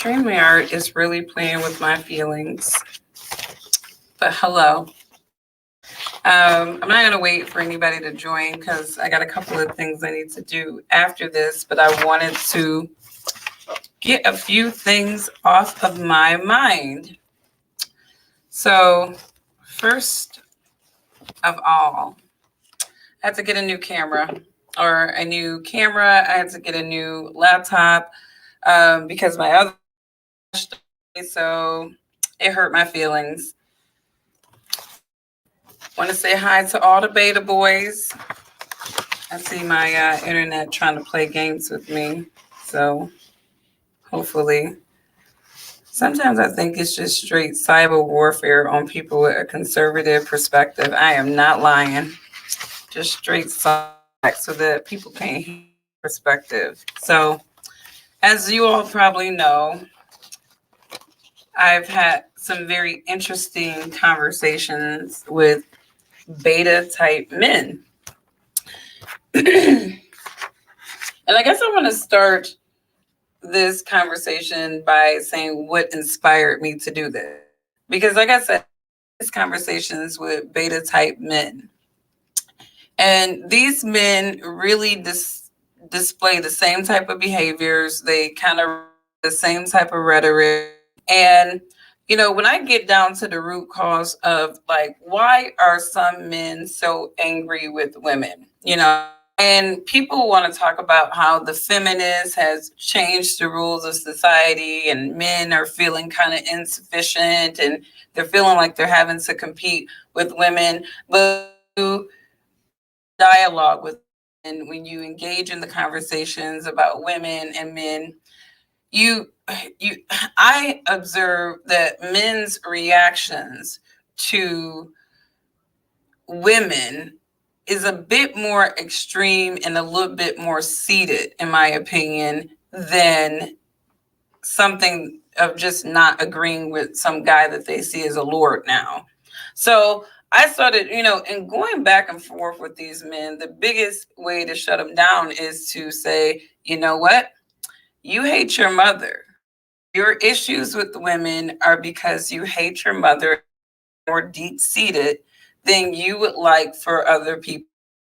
StreamYard is really playing with my feelings. But hello. I'm not going to wait for anybody to join because I got a couple of things I need to do after this, but I wanted to get a few things off of my mind. So, first of all, I had to get a new camera I had to get a new laptop because my other, so it hurt my feelings. Want to say hi to all the beta boys. I see my internet trying to play games with me. So hopefully. Sometimes I think it's just straight cyber warfare on people with a conservative perspective. I am not lying. Just straight cyber so that people can't hear perspective. So as you all probably know, I've had some very interesting conversations with beta type men. And I guess I want to start this conversation by saying what inspired me to do this. Because, like I said, these conversations with beta type men. And these men really display the same type of behaviors. They kind of the same type of rhetoric. And when I get down to the root cause of like, why are some men so angry with women? And people want to talk about how the feminist has changed the rules of society and men are feeling kind of insufficient and they're feeling like they're having to compete with women. But dialogue with men, when you engage in the conversations about women and men, I observe that men's reactions to women is a bit more extreme and a little bit more seated, in my opinion, than something of just not agreeing with some guy that they see as a lord now. So I started, in going back and forth with these men, the biggest way to shut them down is to say, you know what? You hate your mother. Your issues with women are because you hate your mother more deep-seated than you would like for other people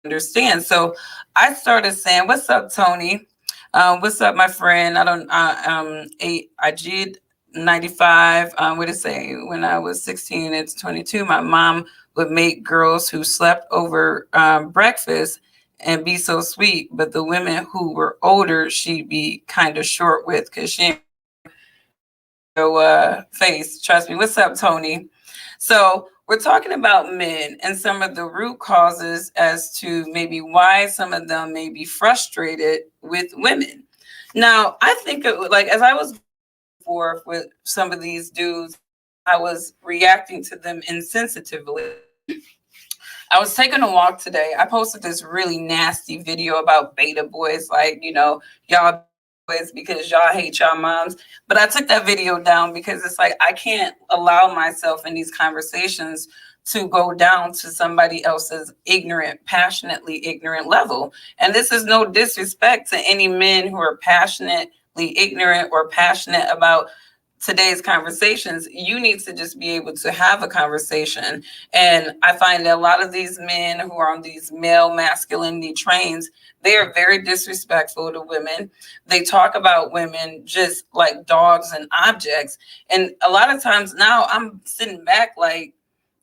to understand. So I started saying, what's up, Tony? What's up, my friend? Ajid 95. What did it say? When I was 16, it's 22. My mom would make girls who slept over breakfast and be so sweet, but the women who were older, she'd be kind of short with because she face. Trust me. What's up, Tony? So we're talking about men and some of the root causes as to maybe why some of them may be frustrated with women. Now, I think like as I was forth with some of these dudes, I was reacting to them insensitively. I was taking a walk today. I posted this really nasty video about beta boys, like, y'all boys because y'all hate y'all moms. But I took that video down because it's like I can't allow myself in these conversations to go down to somebody else's passionately ignorant level. And this is no disrespect to any men who are passionately ignorant or passionate about today's conversations. You need to just be able to have a conversation. And I find that a lot of these men who are on these male masculinity trains, they are very disrespectful to women. They talk about women just like dogs and objects. And a lot of times now I'm sitting back like,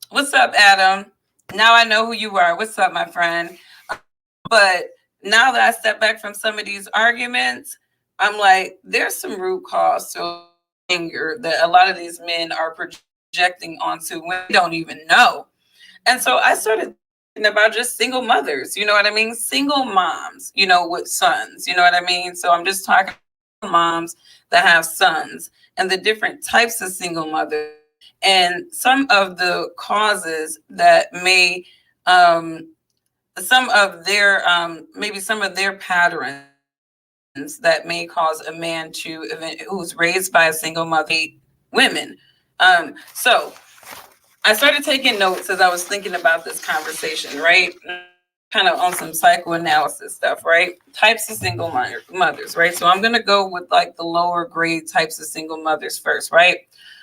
what's up, Adam? Now I know who you are. What's up, my friend? But now that I step back from some of these arguments, I'm like, there's some root cause to anger that a lot of these men are projecting onto when they don't even know. And so I started thinking about just single mothers, you know what I mean? Single moms, with sons, you know what I mean? So I'm just talking about moms that have sons and the different types of single mothers and some of the causes that may, some of their patterns that may cause a man who's raised by a single mother hate women. So I started taking notes as I was thinking about this conversation, right? kind of on some psychoanalysis stuff, right? Types of mothers, right? So I'm going to go with like the lower grade types of single mothers first, right?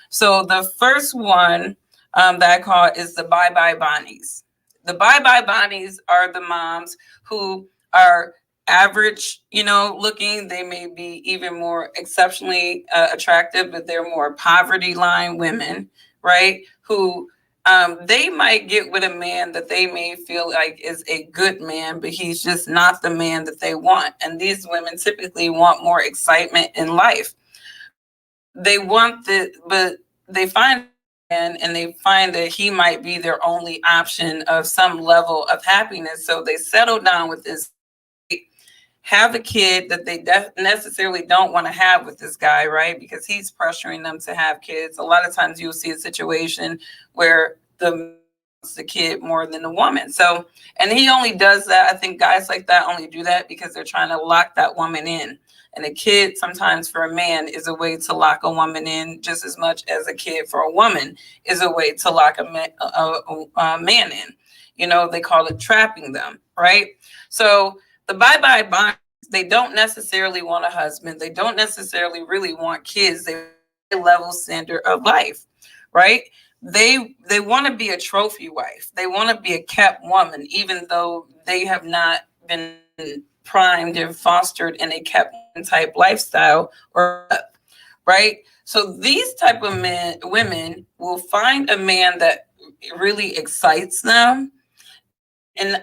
So the first one that I call is the bye bye Bonnies. The bye bye Bonnies are the moms who are average, looking. They may be even more exceptionally attractive, but they're more poverty line women, right? Who they might get with a man that they may feel like is a good man, but he's just not the man that they want. And these women typically want more excitement in life. They want but they find and they find that he might be their only option of some level of happiness. So they settle down with this, have a kid that they necessarily don't want to have with this guy, right? Because he's pressuring them to have kids. A lot of times you'll see a situation where the kid more than the woman. So, and he only does that. I think guys like that only do that because they're trying to lock that woman in. And a kid sometimes for a man is a way to lock a woman in just as much as a kid for a woman is a way to lock a man in. They call it trapping them, right? So the bye-bye bonds, they don't necessarily want a husband. They don't necessarily really want kids. They want a level standard of life, right? They want to be a trophy wife. They want to be a kept woman, even though they have not been primed and fostered in a kept type lifestyle, right? So these type of women will find a man that really excites them. And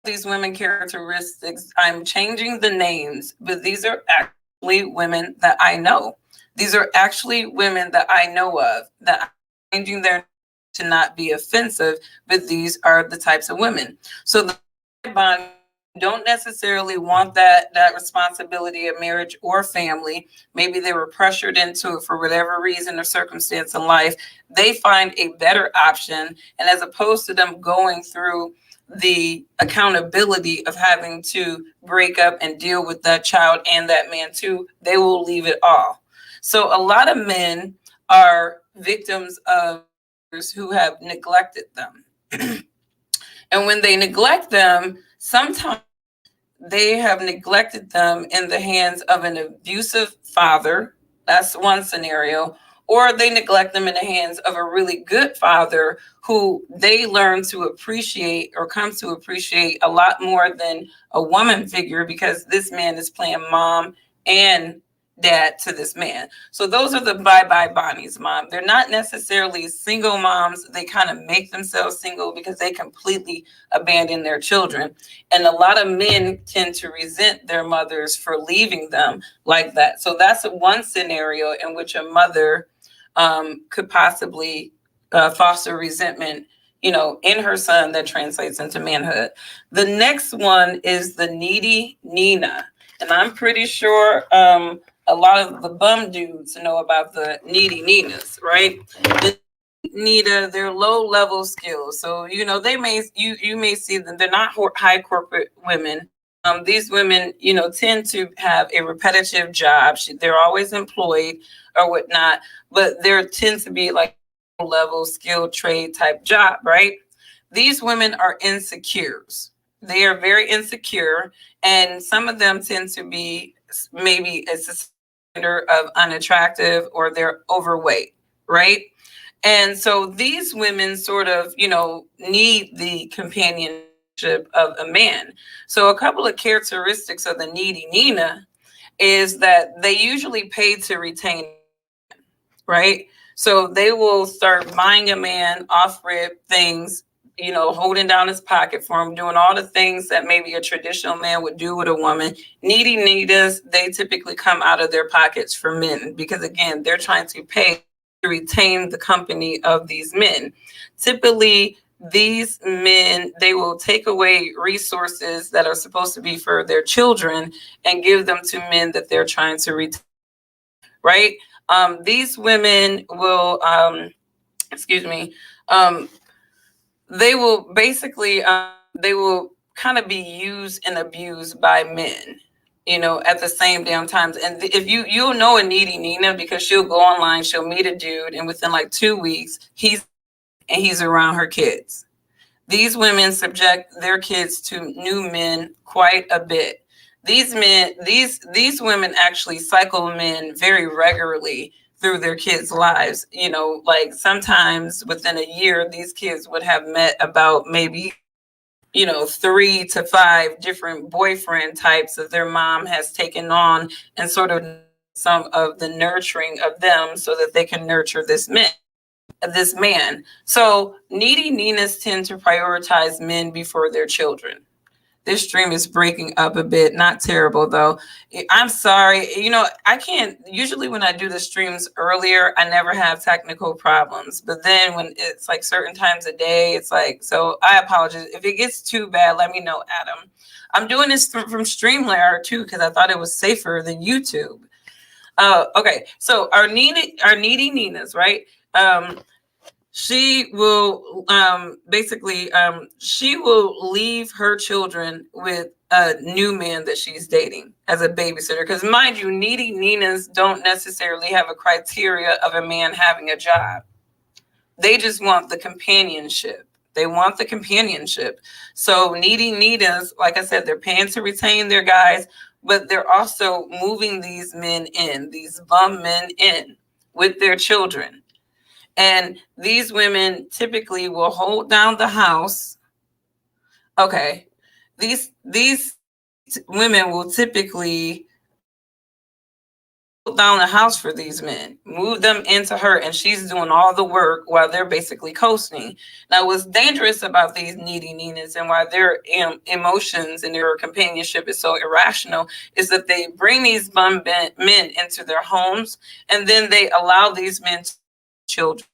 these women characteristics, I'm changing the names, but these are actually women that I know. These are actually women that I know of that I'm changing their to not be offensive, but these are the types of women. So the bond don't necessarily want that responsibility of marriage or family. Maybe they were pressured into it for whatever reason or circumstance in life. They find a better option, and as opposed to them going through the accountability of having to break up and deal with that child and that man too, they will leave it all. So a lot of men are victims of who have neglected them. And when they neglect them, sometimes they have neglected them in the hands of an abusive father. That's one scenario. Or they neglect them in the hands of a really good father who they learn to appreciate or come to appreciate a lot more than a woman figure, because this man is playing mom and dad to this man. So those are the bye-bye Bonnies, mom. They're not necessarily single moms. They kind of make themselves single because they completely abandon their children. And a lot of men tend to resent their mothers for leaving them like that. So that's one scenario in which a mother could possibly foster resentment, in her son that translates into manhood. The next one is the needy Nina. And I'm pretty sure a lot of the bum dudes know about the needy Ninas, right? The Nina, they're low level skills. So, they may, you may see them, they're not high corporate women. These women, tend to have a repetitive job. They're always employed or whatnot, but there tends to be like level skilled trade type job, right? These women are insecures. They are very insecure, and some of them tend to be maybe a standard of unattractive or they're overweight, right? And so these women sort of, need the companionship of a man. So a couple of characteristics of the needy Nina is that they usually pay to retain, right? So they will start buying a man off rip things, holding down his pocket for him, doing all the things that maybe a traditional man would do with a woman. Needy Ninas, they typically come out of their pockets for men because, again, they're trying to pay to retain the company of these men. Typically, these men, they will take away resources that are supposed to be for their children and give them to men that they're trying to retain, right? These women will, they will basically, they will kind of be used and abused by men, at the same damn times. And if you'll know a needy Nina because she'll go online, she'll meet a dude, and within like 2 weeks, he's around her kids. These women subject their kids to new men quite a bit. These women actually cycle men very regularly through their kids' lives. You know, like sometimes within a year, these kids would have met about maybe, 3 to 5 different boyfriend types that their mom has taken on and sort of some of the nurturing of them so that they can nurture this man. So needy Ninas tend to prioritize men before their children. This stream is breaking up a bit. Not terrible though. I'm sorry. I can't usually when I do the streams earlier, I never have technical problems. But then when it's like certain times a day, it's like, so I apologize. If it gets too bad, let me know, Adam. I'm doing this from StreamYard too, because I thought it was safer than YouTube. Okay. So our needy Ninas, right? She will she will leave her children with a new man that she's dating as a babysitter. Because mind you, needy Ninas don't necessarily have a criteria of a man having a job. They just want the companionship. They want the companionship. So needy Ninas, like I said, they're paying to retain their guys, but they're also moving these men in, these bum men in with their children. And these women typically will hold down the house. Okay. These women will typically hold down the house for these men, move them into her, and she's doing all the work while they're basically coasting. Now, what's dangerous about these needy Ninas and why their emotions and their companionship is so irrational is that they bring these bum men into their homes, and then they allow these men to children.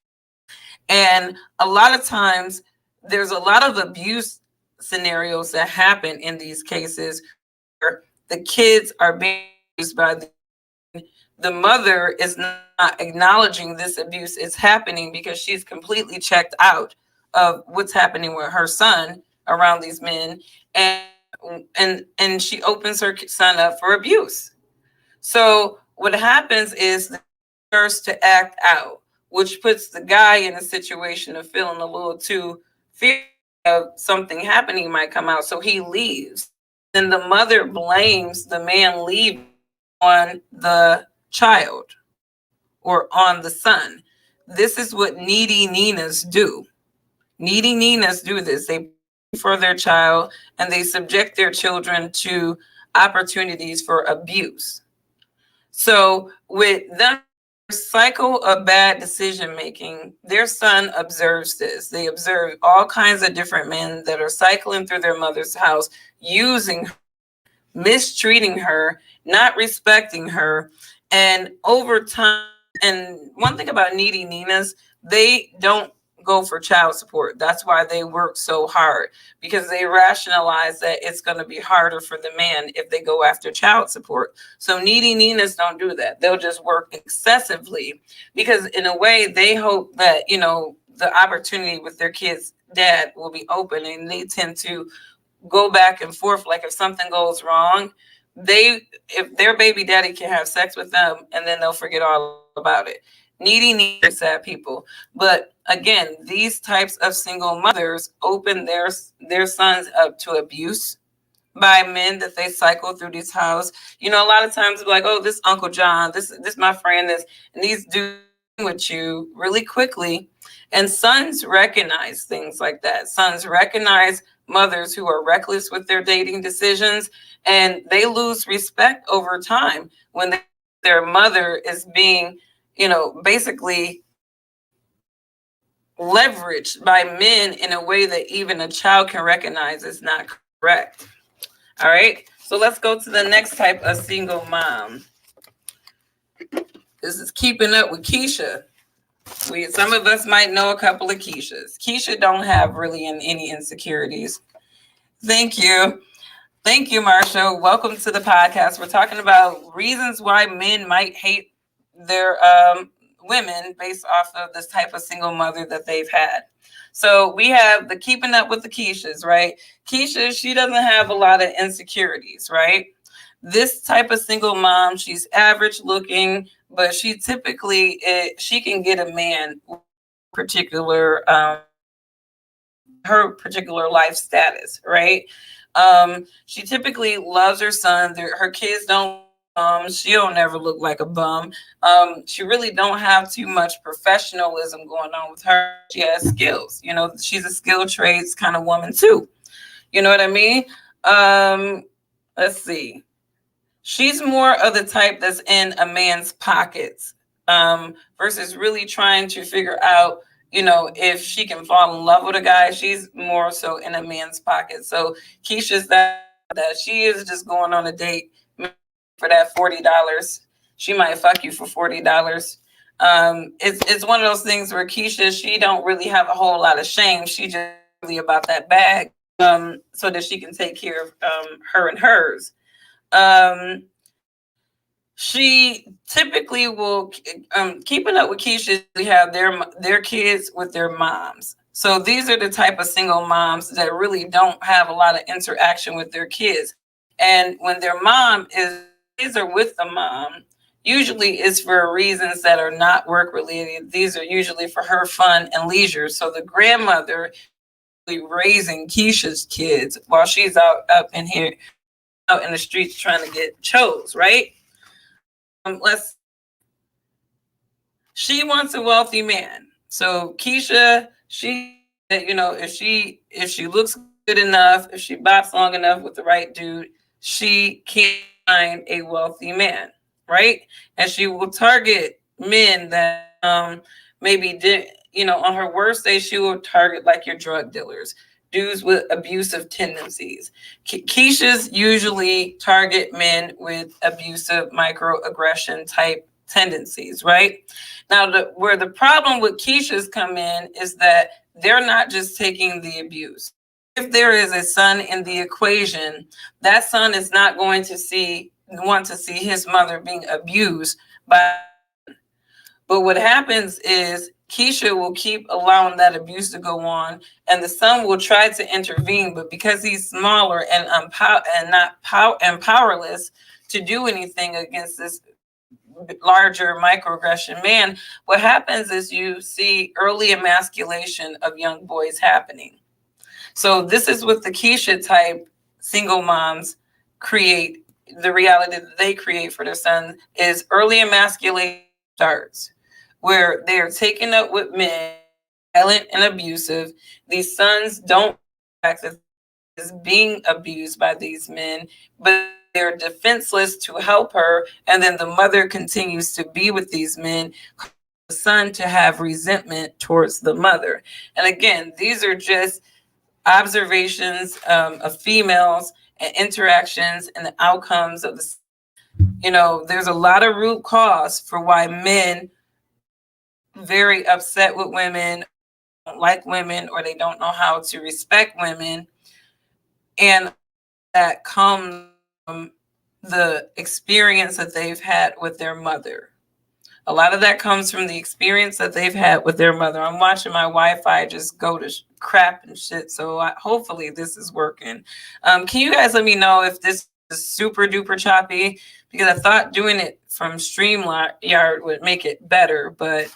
And a lot of times there's a lot of abuse scenarios that happen in these cases where the kids are being abused by the mother is not acknowledging this abuse is happening because she's completely checked out of what's happening with her son around these men, and she opens her son up for abuse. So what happens is the first to act out, which puts the guy in a situation of feeling a little too fearful of something happening might come out. So he leaves. Then the mother blames the man leaving on the child or on the son. This is what needy Ninas do. Needy Ninas do this. They pay for their child and they subject their children to opportunities for abuse. So with them cycle of bad decision making, their son observes this. They observe all kinds of different men that are cycling through their mother's house, using her, mistreating her, not respecting her. And over time, and one thing about needy Ninas, they don't go for child support. That's why they work so hard, because they rationalize that it's going to be harder for the man if they go after child support. So needy Ninas don't do that. They'll just work excessively because in a way they hope that, the opportunity with their kids' dad will be open, and they tend to go back and forth. Like if something goes wrong, if their baby daddy can have sex with them and then they'll forget all about it. Needy, sad people. But again, these types of single mothers open their sons up to abuse by men that they cycle through these houses. A lot of times like, oh, this Uncle John, this my friend, and these do with you really quickly. And sons recognize things like that. Sons recognize mothers who are reckless with their dating decisions, and they lose respect over time when their mother is being, basically leveraged by men in a way that even a child can recognize is not correct. All right. So let's go to the next type of single mom. This is keeping up with Keisha. Some of us might know a couple of Keishas. Keisha don't have really any insecurities. Thank you. Thank you, Marsha. Welcome to the podcast. We're talking about reasons why men might hate their women based off of this type of single mother that they've had. So we have the keeping up with the Keishas, right? Keisha, she doesn't have a lot of insecurities, right? This type of single mom, she's average looking, but she typically, she can get a man particular her particular life status, right? She typically loves her son. Her kids don't. She don't never look like a bum. She really don't have too much professionalism going on with her. She has skills. You know, she's a skilled trades kind of woman too. You know what I mean? Let's see. She's more of the type that's in a man's pockets, versus really trying to figure out, you know, if she can fall in love with a guy. She's more so in a man's pocket. So Keisha's that she is just going on a date for that $40. She might fuck you for $40. It's one of those things where Keisha, she don't really have a whole lot of shame. She just really about that bag, so that she can take care of her and hers. She typically will, keeping up with Keisha, we have their kids with their moms. So these are the type of single moms that really don't have a lot of interaction with their kids. And when their mom is, kids are with the mom, usually it's for reasons that are not work related. These are usually for her fun and leisure. So the grandmother raising Keisha's kids while she's out in here, out in the streets trying to get chose, right? She wants a wealthy man. So Keisha, you know, if she looks good enough, if she bops long enough with the right dude, she can find a wealthy man, right? And she will target men that maybe did, you know, on her worst day, she will target like your drug dealers, dudes with abusive tendencies. Keisha's usually target men with abusive microaggression type tendencies, right? Now, where the problem with Keisha's come in is that they're not just taking the abuse. If there is a son in the equation, that son is not going to want to see his mother being abused by. But what happens is Keisha will keep allowing that abuse to go on, and the son will try to intervene, but because he's smaller and powerless to do anything against this larger microaggression man, what happens is you see early emasculation of young boys happening. So this is what the Keisha type single moms create. The reality that they create for their son is early emasculation starts, where they are taken up with men, violent and abusive. These sons don't act as being abused by these men, but they're defenseless to help her. And then the mother continues to be with these men, the son to have resentment towards the mother. And again, these are just observations of females and interactions and the outcomes of the, you know, there's a lot of root cause for why men very upset with women, don't like women, or they don't know how to respect women. And that comes from the experience that they've had with their mother. A lot of that comes from the experience that they've had with their mother. I'm watching my Wi-Fi just go to crap and shit. So hopefully this is working. Can you guys let me know if this is super duper choppy? Because I thought doing it from StreamYard would make it better, but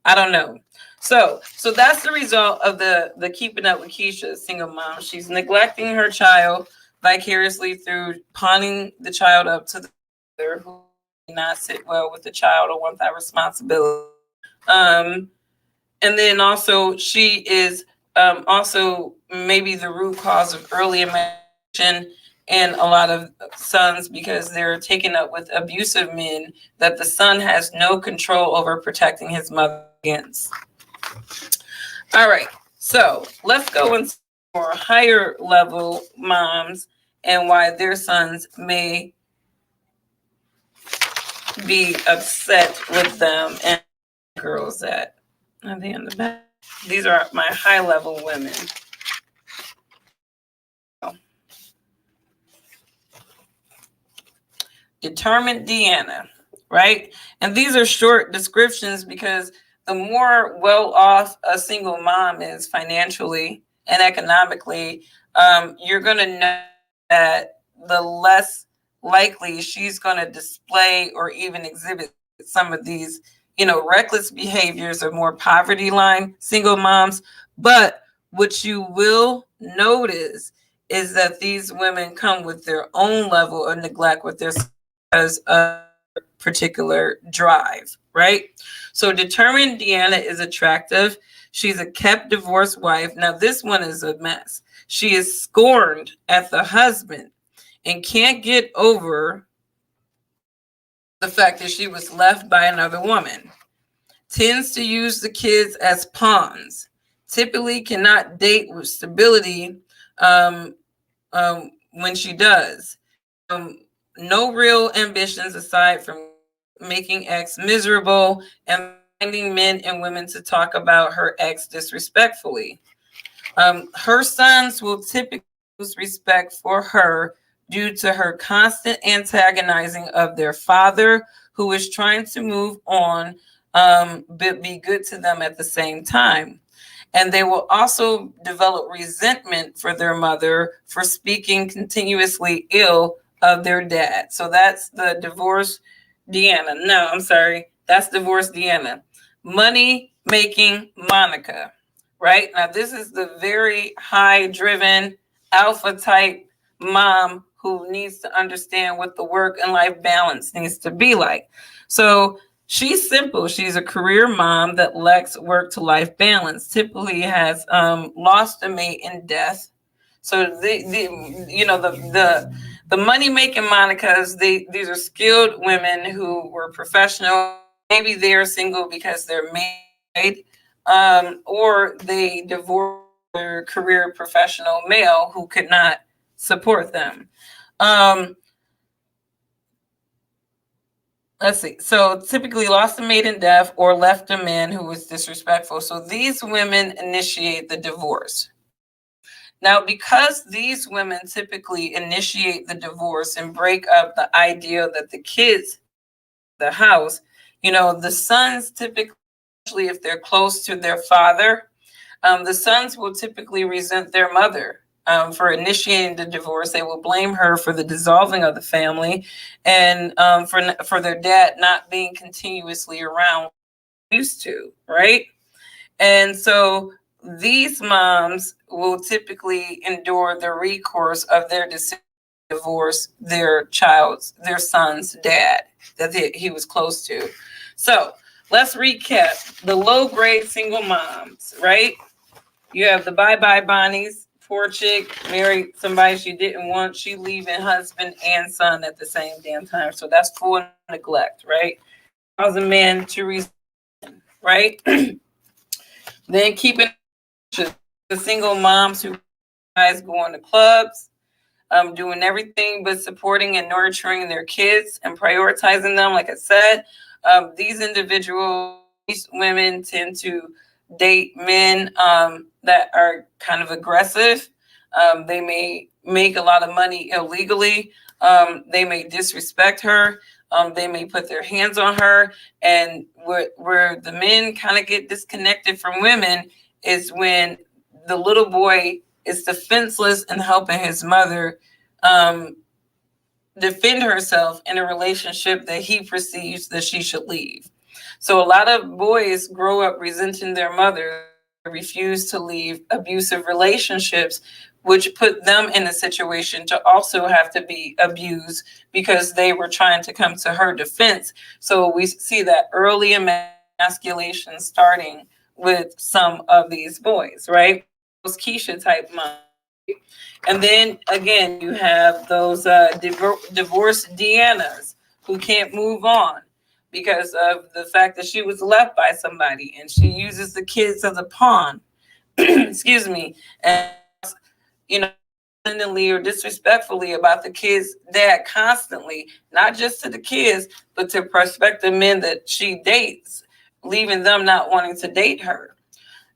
I don't know. So that's the result of the keeping up with Keisha, single mom. She's neglecting her child vicariously through pawning the child up to the mother who may not sit well with the child or want that responsibility. And then also she is also maybe the root cause of early emasculation in a lot of sons, because they're taken up with abusive men that the son has no control over protecting his mother against. All right, so let's go into more higher level moms and why their sons may be upset with them, and girls that are they in the back. These are my high level women. Determined Deanna, right? And these are short descriptions because the more well off a single mom is financially and economically, you're going to know that the less likely she's going to display or even exhibit some of these, you know, reckless behaviors of more poverty line single moms. But what you will notice is that these women come with their own level of neglect with their because of particular drive, right? So determined Deanna is attractive. She's a kept divorced wife. Now this one is a mess. She is scorned at the husband and can't get over the fact that she was left by another woman. Tends to use the kids as pawns. Typically cannot date with stability when she does. No real ambitions aside from making ex miserable and finding men and women to talk about her ex disrespectfully. Her sons will typically lose respect for her due to her constant antagonizing of their father, who is trying to move on, but be good to them at the same time. And they will also develop resentment for their mother for speaking continuously ill of their dad. So that's the divorce Deanna. No, I'm sorry. That's divorce Deanna. Money making Monica, right? Now, this is the very high driven alpha type mom who needs to understand what the work and life balance needs to be like. So she's simple. She's a career mom that lacks work to life balance. Typically has lost a mate in death. So the money making Monicas, these are skilled women who were professional. Maybe they're single because they're married, or they divorced their career professional male who could not support them. Let's see. So typically lost a mate in death or left a man who was disrespectful. So these women initiate the divorce. Now, because these women typically initiate the divorce and break up the idea that the kids, the house, the sons typically, if they're close to their father, the sons will typically resent their mother for initiating the divorce. They will blame her for the dissolving of the family and for their dad not being continuously around used to, right? And so these moms will typically endure the recourse of their decision to divorce their son's dad that he was close to. So let's recap the low grade single moms, right? You have the bye-bye Bonnies, poor chick, married somebody she didn't want. She leaving husband and son at the same damn time. So that's full neglect, right? Cause a man to resent, right? Then keeping the single moms who guys going to clubs, doing everything but supporting and nurturing their kids and prioritizing them. Like I said, these women tend to date men that are kind of aggressive. They may make a lot of money illegally. They may disrespect her. They may put their hands on her. And where the men kind of get disconnected from women is when the little boy is defenseless and helping his mother defend herself in a relationship that he perceives that she should leave. So a lot of boys grow up resenting their mother, refuse to leave abusive relationships, which put them in a situation to also have to be abused because they were trying to come to her defense. So we see that early emasculation starting with some of these boys, right? Those Keisha type moms. And then again, you have those divorced Deannas who can't move on because of the fact that she was left by somebody and she uses the kids as a pawn. Excuse me. And, or disrespectfully about the kids' dad constantly, not just to the kids, but to prospective men that she dates, leaving them not wanting to date her.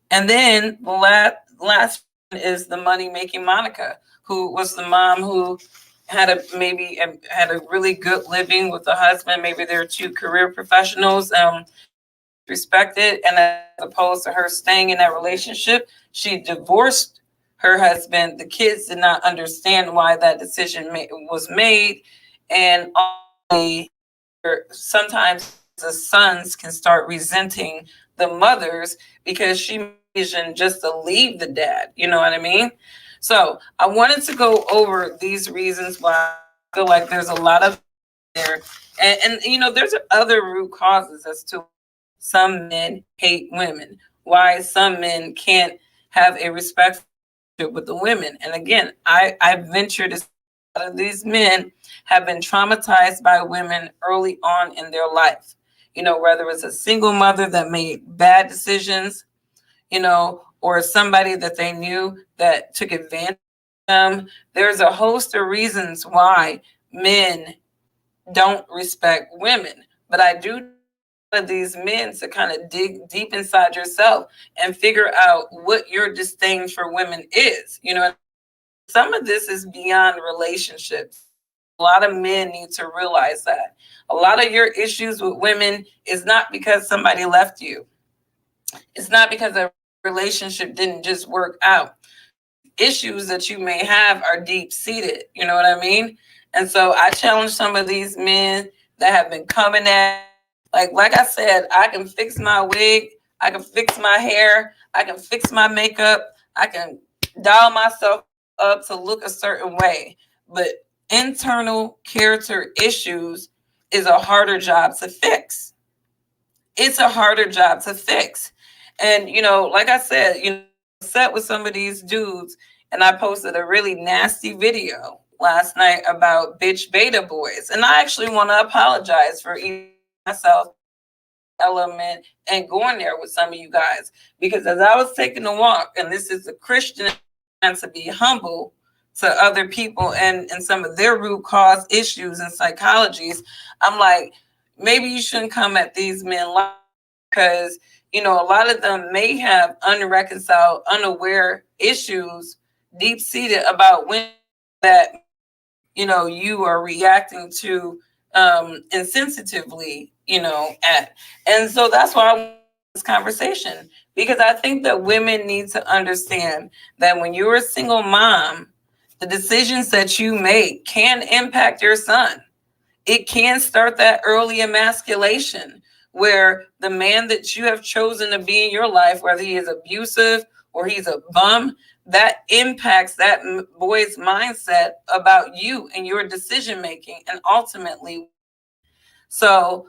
And then the last is the money making Monica, who was the mom who had a really good living with a husband. Maybe they're two career professionals, respected, and as opposed to her staying in that relationship, she divorced her husband. The kids did not understand why that decision was made, and sometimes the sons can start resenting the mothers because she decision just to leave the dad. You know what I mean? So I wanted to go over these reasons why I feel like there's a lot of there. And you know, there's other root causes as to some men hate women, why some men can't have a respect with the women. And again, I venture to say a lot of these men have been traumatized by women early on in their life. You know, whether it's a single mother that made bad decisions, you know, or somebody that they knew that took advantage of them. There's a host of reasons why men don't respect women. But I do of these men to kind of dig deep inside yourself and figure out what your disdain for women is. You know, some of this is beyond relationships. A lot of men need to realize that. A lot of your issues with women is not because somebody left you. It's not because a relationship didn't just work out. Issues that you may have are deep seated. You know what I mean? And so I challenge some of these men that have been coming at, like I said, I can fix my wig, I can fix my hair, I can fix my makeup, I can dial myself up to look a certain way. But internal character issues is a harder job to fix. It's a harder job to fix. And you know, like I said, you know, set with some of these dudes, and I posted a really nasty video last night about bitch beta boys. And I actually want to apologize for even myself element and going there with some of you guys, because as I was taking a walk, and this is a Christian and to be humble to other people and some of their root cause issues and psychologies, I'm like, maybe you shouldn't come at these men because you know a lot of them may have unreconciled, unaware issues deep seated about women that you know you are reacting to insensitively, you know, at. And so that's why I want this conversation, because I think that women need to understand that when you're a single mom, the decisions that you make can impact your son. It can start that early emasculation where the man that you have chosen to be in your life, whether he is abusive or he's a bum, that impacts that boy's mindset about you and your decision making and ultimately. So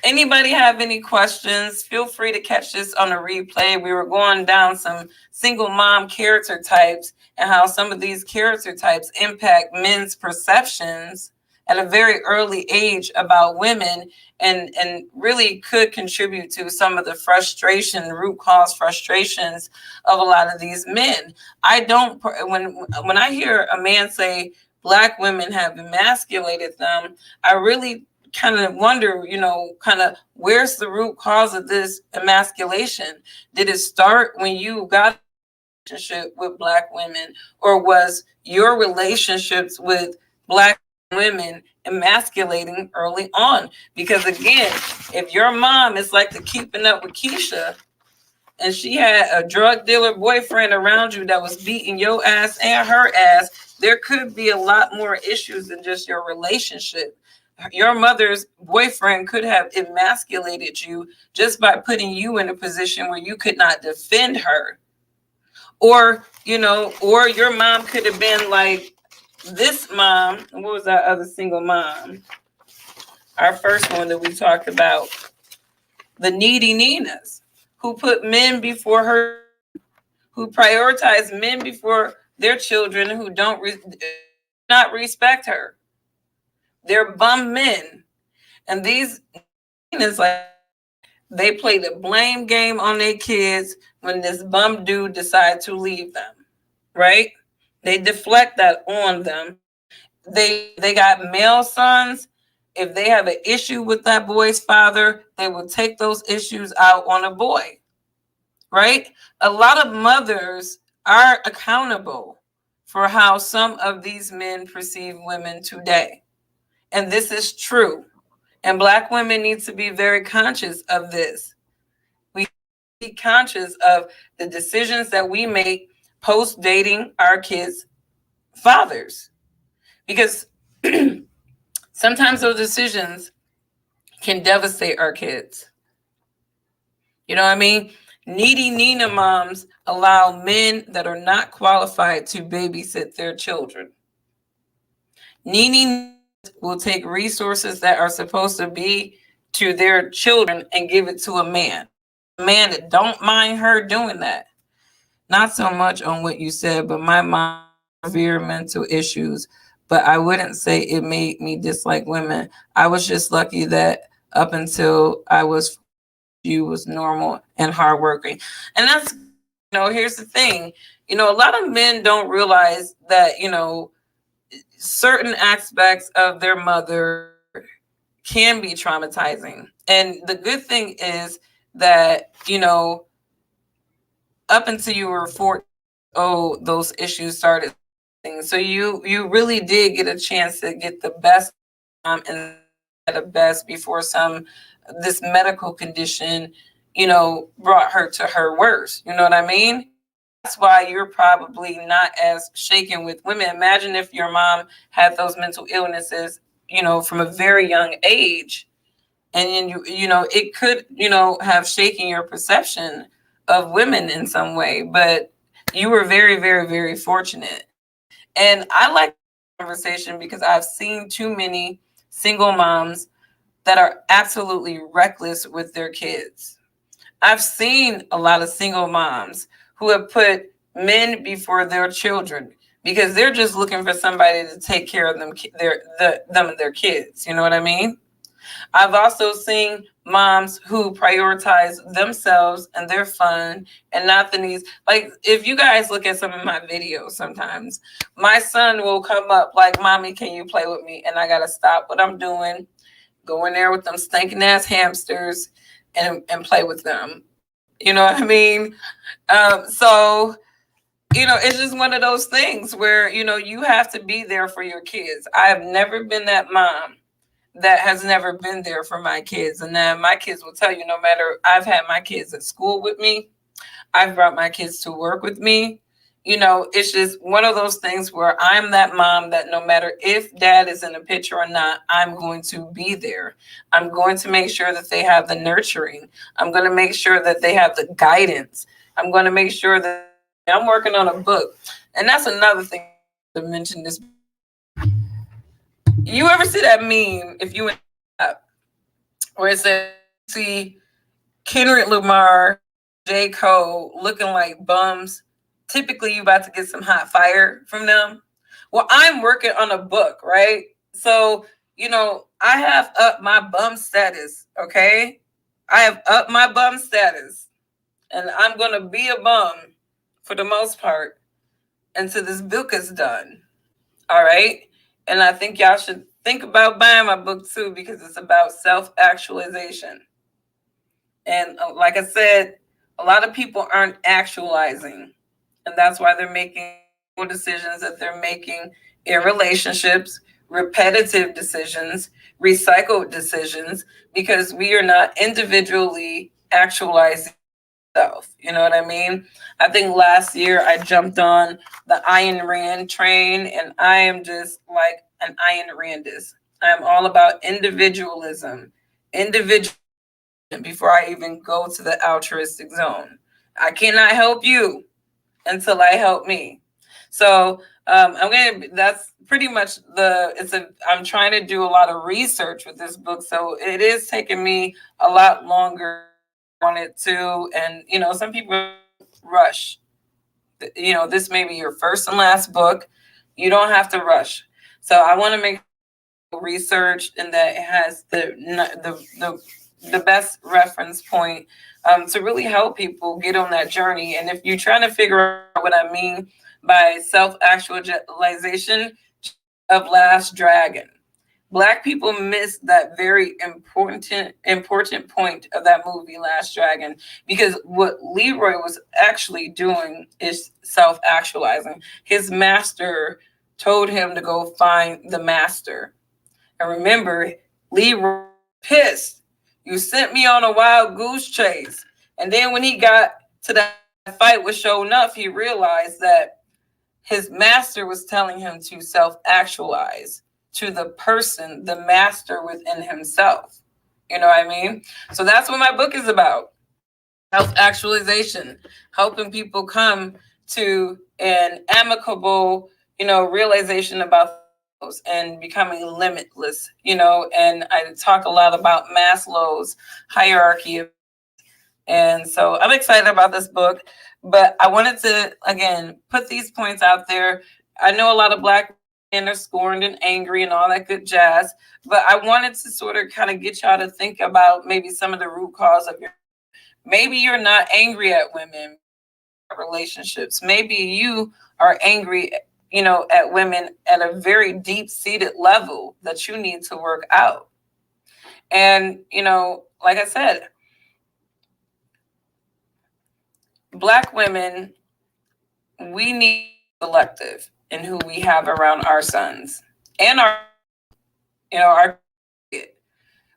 anybody have any questions, feel free to catch this on a replay. We were going down some single mom character types and how some of these character types impact men's perceptions at a very early age about women, and really could contribute to some of the frustration, root cause frustrations of a lot of these men. I don't, when I hear a man say Black women have emasculated them, I really kind of wonder, you know, kind of where's the root cause of this emasculation? Did it start when you got a relationship with Black women, or was your relationships with Black women emasculating early on? Because again, if your mom is like the Keeping Up with Keisha, and she had a drug dealer boyfriend around you that was beating your ass and her ass, there could be a lot more issues than just your relationship. Your mother's boyfriend could have emasculated you just by putting you in a position where you could not defend her. Or, you know, or your mom could have been like this mom. What was that other single mom? Our first one that we talked about, the needy Ninas, who put men before her, who prioritize men before their children, who don't not respect her. They're bum men. And these is like they play the blame game on their kids when this bum dude decides to leave them, right? They deflect that on them. They got male sons. If they have an issue with that boy's father, they will take those issues out on a boy, right? A lot of mothers are accountable for how some of these men perceive women today. And this is true. And Black women need to be very conscious of this. We be conscious of the decisions that we make post dating our kids' fathers. Because sometimes those decisions can devastate our kids. You know what I mean? Needy Nina moms allow men that are not qualified to babysit their children. Needy will take resources that are supposed to be to their children and give it to a man. A man that don't mind her doing that. Not so much on what you said, but my mom severe mental issues. But I wouldn't say it made me dislike women. I was just lucky that up until I was you was normal and hardworking. And that's here's the thing. A lot of men don't realize that, certain aspects of their mother can be traumatizing. And the good thing is that, up until you were 14, those issues started. So you really did get a chance to get the best and the best before this medical condition, brought her to her worst. You know what I mean? That's why you're probably not as shaken with women. Imagine if your mom had those mental illnesses, from a very young age, and then it could, have shaken your perception of women in some way. But you were very, very, very fortunate. And I like conversation because I've seen too many single moms that are absolutely reckless with their kids. I've seen a lot of single moms who have put men before their children because they're just looking for somebody to take care of them and their kids. You know what I mean? I've also seen moms who prioritize themselves and their fun and not the needs. Like, if you guys look at some of my videos, sometimes my son will come up like, "Mommy, can you play with me?" And I got to stop what I'm doing, go in there with them stinking ass hamsters and play with them. You know what I mean? So, it's just one of those things where, you have to be there for your kids. I have never been that mom that has never been there for my kids. And then my kids will tell you, no matter, I've had my kids at school with me, I've brought my kids to work with me. It's just one of those things where I'm that mom that no matter if dad is in the picture or not, I'm going to be there. I'm going to make sure that they have the nurturing. I'm going to make sure that they have the guidance. I'm going to make sure that I'm working on a book. And that's another thing to mention this. You ever see that meme if you where it says, see Kendrick Lamar, J. Cole looking like bums? Typically, you about to get some hot fire from them. Well, I'm working on a book, right? So, I have up my bum status, okay? I have up my bum status, and I'm going to be a bum for the most part until this book is done, all right? And I think y'all should think about buying my book too, because it's about self-actualization. And like I said, a lot of people aren't actualizing. And that's why they're making decisions that they're making in relationships, repetitive decisions, recycled decisions, because we are not individually actualizing self. You know what I mean? I think last year I jumped on the Ayn Rand train, and I am just like an Ayn Randist. I'm all about individualism, individual before I even go to the altruistic zone. I cannot help you until I help me. So that's pretty much I'm trying to do a lot of research with this book. So it is taking me a lot longer on it too. And, some people rush. This may be your first and last book. You don't have to rush. So I want to make research and that it has the best reference point to really help people get on that journey. And if you're trying to figure out what I mean by self-actualization of Last Dragon, Black people miss that very important point of that movie, Last Dragon, because what Leroy was actually doing is self-actualizing. His master told him to go find the master. And remember, Leroy pissed. You sent me on a wild goose chase. And then when he got to that fight with Show Enough, he realized that his master was telling him to self-actualize to the person, the master within himself. You know what I mean? So that's what my book is about. self-actualization, helping people come to an amicable, realization about themselves and becoming limitless, and I talk a lot about Maslow's hierarchy. And so I'm excited about this book, but I wanted to, again, put these points out there. I know a lot of Black men are scorned and angry and all that good jazz, but I wanted to sort of kind of get y'all to think about maybe some of the root cause of your, maybe you're not angry at women relationships. Maybe you are angry, at women at a very deep seated level that you need to work out. And, like I said, Black women, we need selective in who we have around our sons and our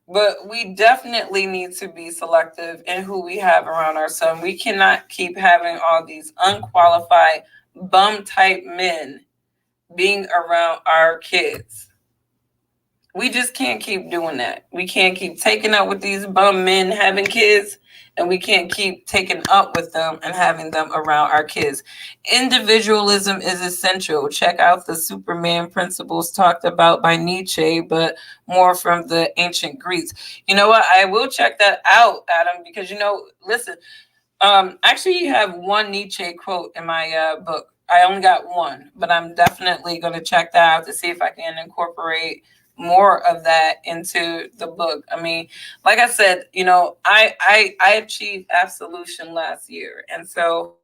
but we definitely need to be selective in who we have around our son. We cannot keep having all these unqualified bum type men being around our kids. We just can't keep doing that. We can't keep taking up with these bum men having kids, and we can't keep taking up with them and having them around our kids. Individualism is essential. Check out the Superman principles talked about by Nietzsche, but more from the ancient Greeks. You know what? I will check that out, Adam, because listen, actually, you have one Nietzsche quote in my book. I only got one, but I'm definitely going to check that out to see if I can incorporate more of that into the book. I mean, like I said, I achieved absolution last year, and so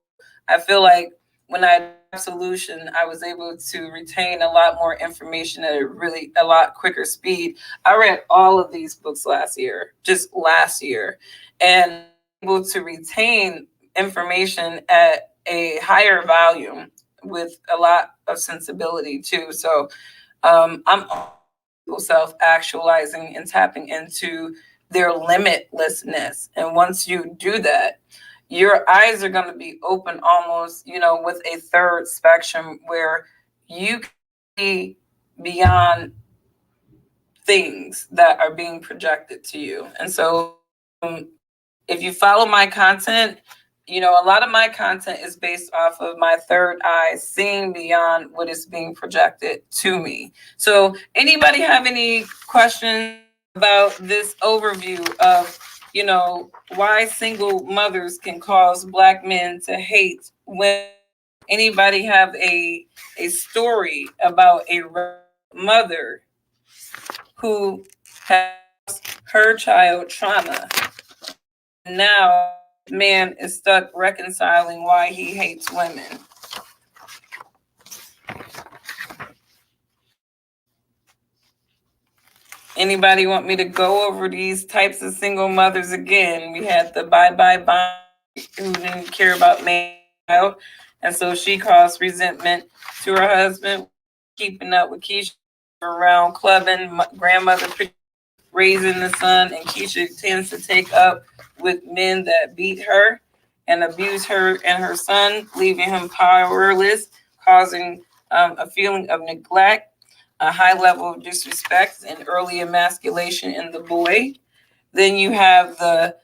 I feel like when I absolution, I was able to retain a lot more information at a lot quicker speed. I read all of these books just last year, and able to retain information at a higher volume with a lot of sensibility too. So I'm self actualizing and tapping into their limitlessness. And once you do that, your eyes are going to be open almost, with a third spectrum where you can see beyond things that are being projected to you. And so, if you follow my content, a lot of my content is based off of my third eye seeing beyond what is being projected to me. So anybody have any questions about this overview of, why single mothers can cause Black men to hate women? Anybody have a story about a mother who has her child trauma? Now man is stuck reconciling why he hates women. Anybody want me to go over these types of single mothers again? We had the bye bye who didn't care about man, and so she caused resentment to her husband, keeping up with Keisha around clubbing, grandmother raising the son, and Keisha tends to take up with men that beat her and abuse her and her son, leaving him powerless, causing a feeling of neglect, a high level of disrespect, and early emasculation in the boy. Then you have the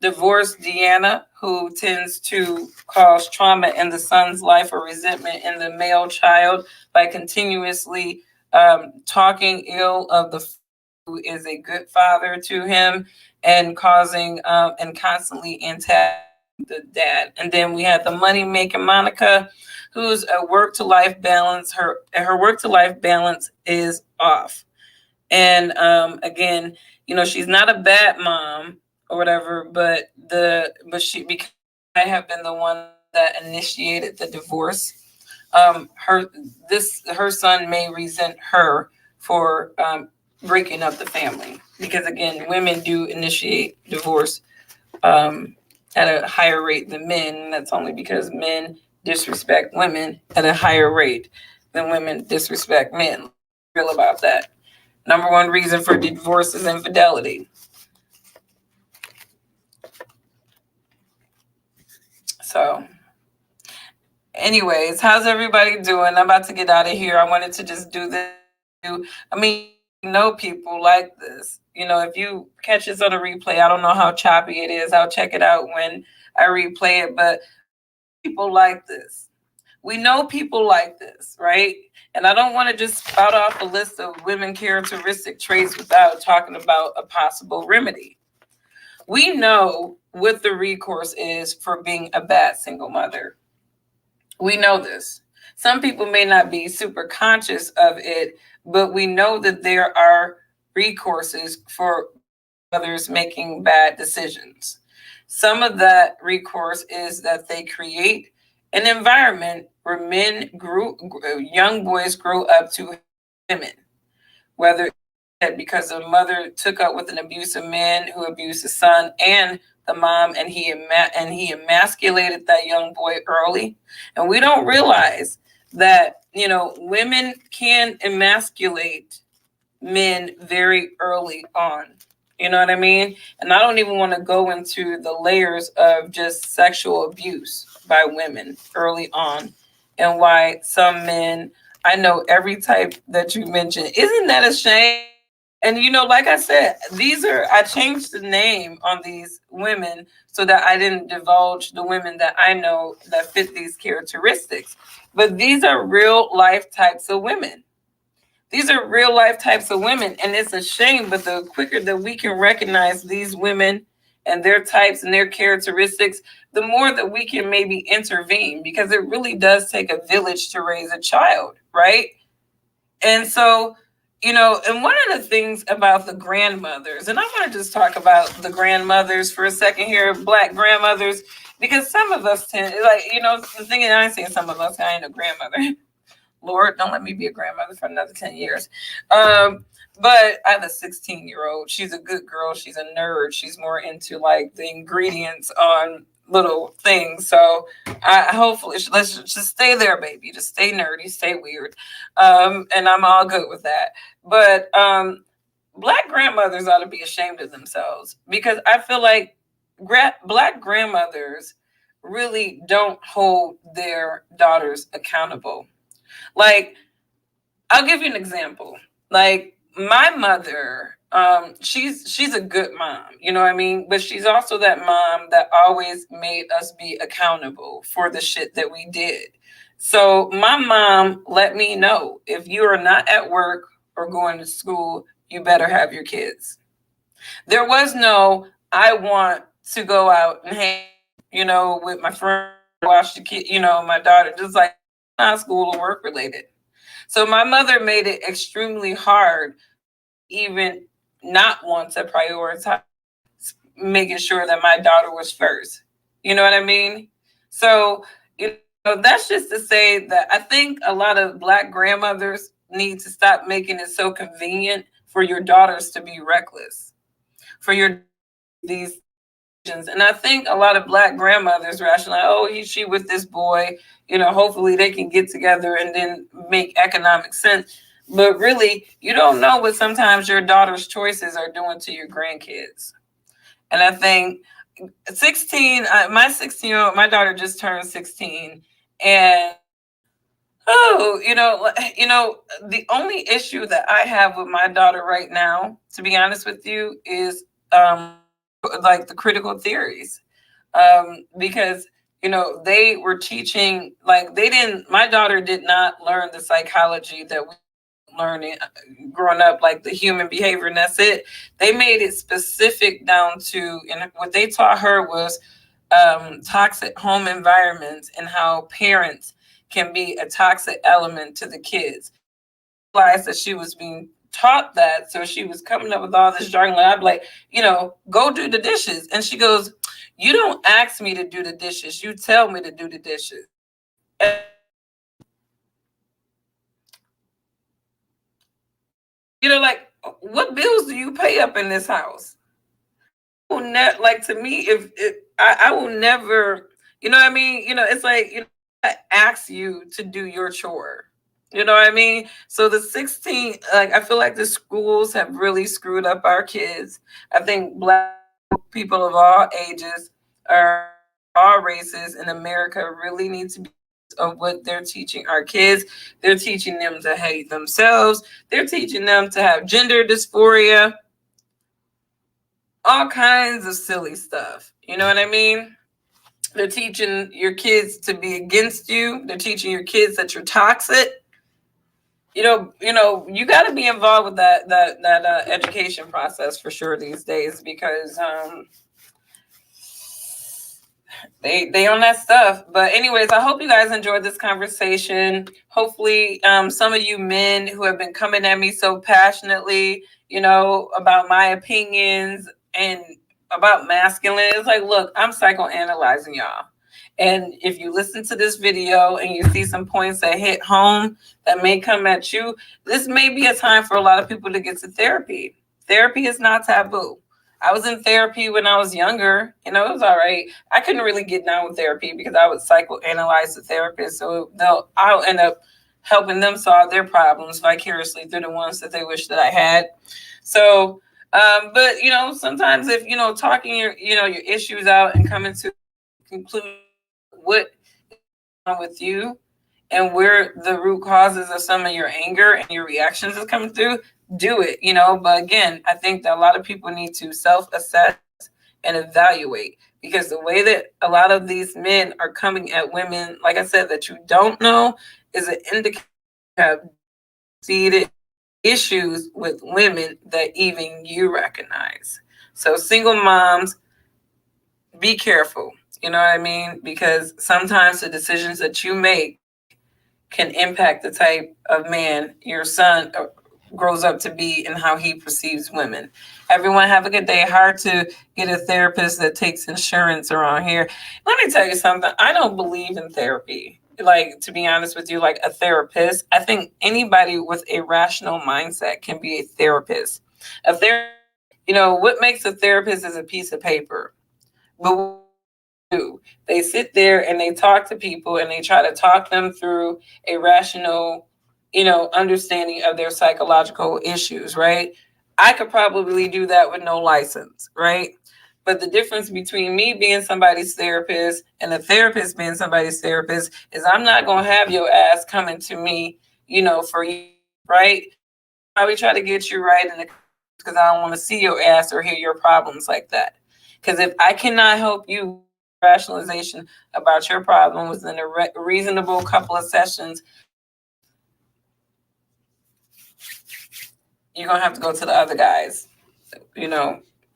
divorced Deanna, who tends to cause trauma in the son's life or resentment in the male child by continuously talking ill of the who is a good father to him and causing and constantly antagonizing the dad. And then we have the money making Monica, who's a work to life balance. Her work to life balance is off. And again, she's not a bad mom or whatever, but because I have been the one that initiated the divorce. Her son may resent her for breaking up the family, because again, women do initiate divorce at a higher rate than men. And that's only because men disrespect women at a higher rate than women disrespect men. Real about that. Number one reason for divorce is infidelity. So anyways, how's everybody doing? I'm about to get out of here. I wanted to just do this. I mean, know people like this. If you catch this on a replay, I don't know how choppy it is. I'll check it out when I replay it, but people like this. We know people like this, right? And I don't want to just spout off a list of women characteristic traits without talking about a possible remedy. We know what the recourse is for being a bad single mother. We know this. Some people may not be super conscious of it, but we know that there are recourses for others making bad decisions. Some of that recourse is that they create an environment where young boys grow up to women, whether because the mother took up with an abusive man who abused the son and the mom, and he emasculated that young boy early. And we don't realize that women can emasculate men very early on. You know what I mean? And I don't even want to go into the layers of just sexual abuse by women early on, and why some men, I know every type that you mentioned. Isn't that a shame? And like I said, I changed the name on these women so that I didn't divulge the women that I know that fit these characteristics. But these are real life types of women. These are real life types of women. And it's a shame, but the quicker that we can recognize these women and their types and their characteristics, the more that we can maybe intervene, because it really does take a village to raise a child, right? And so, and one of the things about the grandmothers, and I want to just talk about the grandmothers for a second here, Black grandmothers, because some of us tend, the thing is, I say some of us, I ain't a grandmother. Lord, don't let me be a grandmother for another 10 years. But I have a 16-year-old. She's a good girl. She's a nerd. She's more into like the ingredients on little things. So hopefully let's just stay there, baby. Just stay nerdy, stay weird. And I'm all good with that. But Black grandmothers ought to be ashamed of themselves, because I feel like Black grandmothers really don't hold their daughters accountable. Like, I'll give you an example. Like, my mother, she's a good mom, you know what I mean? But she's also that mom that always made us be accountable for the shit that we did. So my mom let me know, if you are not at work or going to school, you better have your kids. There was no, I want to go out and hang, with my friend, watch the kid, my daughter, just like not school or work related. So my mother made it extremely hard, even not want to prioritize making sure that my daughter was first. You know what I mean? So, that's just to say that I think a lot of Black grandmothers need to stop making it so convenient for your daughters to be reckless, for these. And I think a lot of Black grandmothers rationalize, oh, she with this boy, hopefully they can get together and then make economic sense. But really, you don't know what sometimes your daughter's choices are doing to your grandkids. And I think 16, my 16-year-old, my daughter just turned 16. And the only issue that I have with my daughter right now, to be honest with you, is like the critical theories, because they were teaching, like, my daughter did not learn the psychology that we learning growing up, like the human behavior, and that's it. They made it specific down to, and what they taught her was toxic home environments and how parents can be a toxic element to the kids. Realized that she was being taught that, so she was coming up with all this jargon. I'd be like, go do the dishes, and she goes, you don't ask me to do the dishes, you tell me to do the dishes. And, like, what bills do you pay up in this house? Like, to me, if I will never, you know what I mean? It's like, I ask you to do your chore. You know what I mean? So the 16, like, I feel like the schools have really screwed up our kids. I think Black people of all ages, or all races in America, really need to be of what they're teaching our kids. They're teaching them to hate themselves. They're teaching them to have gender dysphoria, all kinds of silly stuff. You know what I mean? They're teaching your kids to be against you. They're teaching your kids that you're toxic. You got to be involved with that education process for sure these days, because they on that stuff. But anyways, I hope you guys enjoyed this conversation. Hopefully, some of you men who have been coming at me so passionately, about my opinions and about masculine, it's like, look, I'm psychoanalyzing y'all. And if you listen to this video and you see some points that hit home that may come at you, this may be a time for a lot of people to get to therapy. Therapy is not taboo. I was in therapy when I was younger. It was all right. I couldn't really get down with therapy because I would psychoanalyze the therapist. So I'll end up helping them solve their problems vicariously through the ones that they wish that I had. So, but sometimes if talking your issues out and coming to conclusion what with you and where the root causes of some of your anger and your reactions is coming through, do it, But again, I think that a lot of people need to self-assess and evaluate, because the way that a lot of these men are coming at women, like I said, that you don't know, is an indicator you have seeded issues with women that even you recognize. So single moms, be careful. You know what I mean? Because sometimes the decisions that you make can impact the type of man your son grows up to be and how he perceives women. Everyone have a good day. Hard to get a therapist that takes insurance around here. Let me tell you something. I don't believe in therapy. Like, to be honest with you, like a therapist, I think anybody with a rational mindset can be a therapist. What makes a therapist is a piece of paper. But they sit there and they talk to people and they try to talk them through a rational, understanding of their psychological issues, right? I could probably do that with no license, right? But the difference between me being somebody's therapist and a therapist being somebody's therapist is I'm not going to have your ass coming to me, for you, right? I would try to get you right because I don't want to see your ass or hear your problems like that. Because if I cannot help you rationalization about your problem within a reasonable couple of sessions, you're going to have to go to the other guys,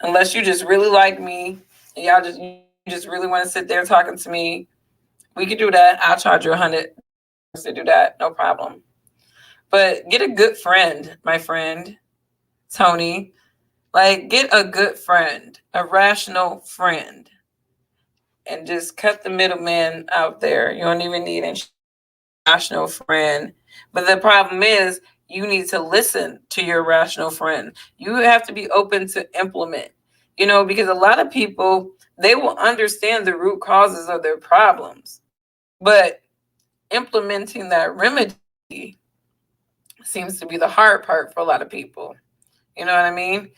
unless you just really like me and you just really want to sit there talking to me. We could do that. I'll charge you $100 to do that. No problem. But get a good friend, my friend, Tony. Like, get a good friend, a rational friend, and just cut the middleman out there. You don't even need a rational friend. But the problem is, you need to listen to your rational friend. You have to be open to implement, because a lot of people, they will understand the root causes of their problems, but implementing that remedy seems to be the hard part for a lot of people. You know what I mean?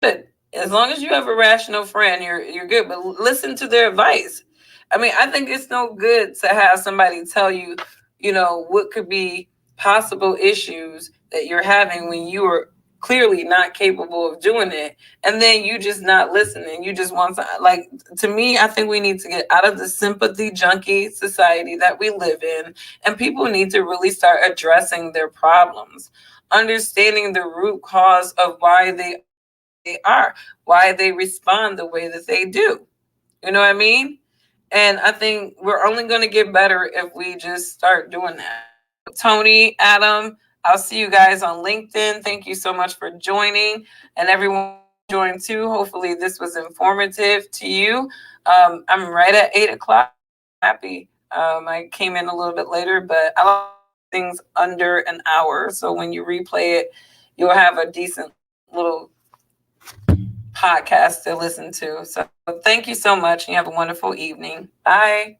But as long as you have a rational friend, you're good. But listen to their advice. I mean, I think it's no good to have somebody tell you, what could be possible issues that you're having when you are clearly not capable of doing it, and then you just not listening. You just want to me, I think we need to get out of the sympathy junkie society that we live in, and people need to really start addressing their problems, understanding the root cause of why they are, why they respond the way that they do. You know what I mean? And I think we're only going to get better if we just start doing that. Tony, Adam, I'll see you guys on LinkedIn. Thank you so much for joining, and everyone joined too. Hopefully this was informative to you. I'm right at 8:00. Happy. I came in a little bit later, but I like things under an hour. So when you replay it, you'll have a decent little podcast to listen to. So thank you so much, and you have a wonderful evening. Bye.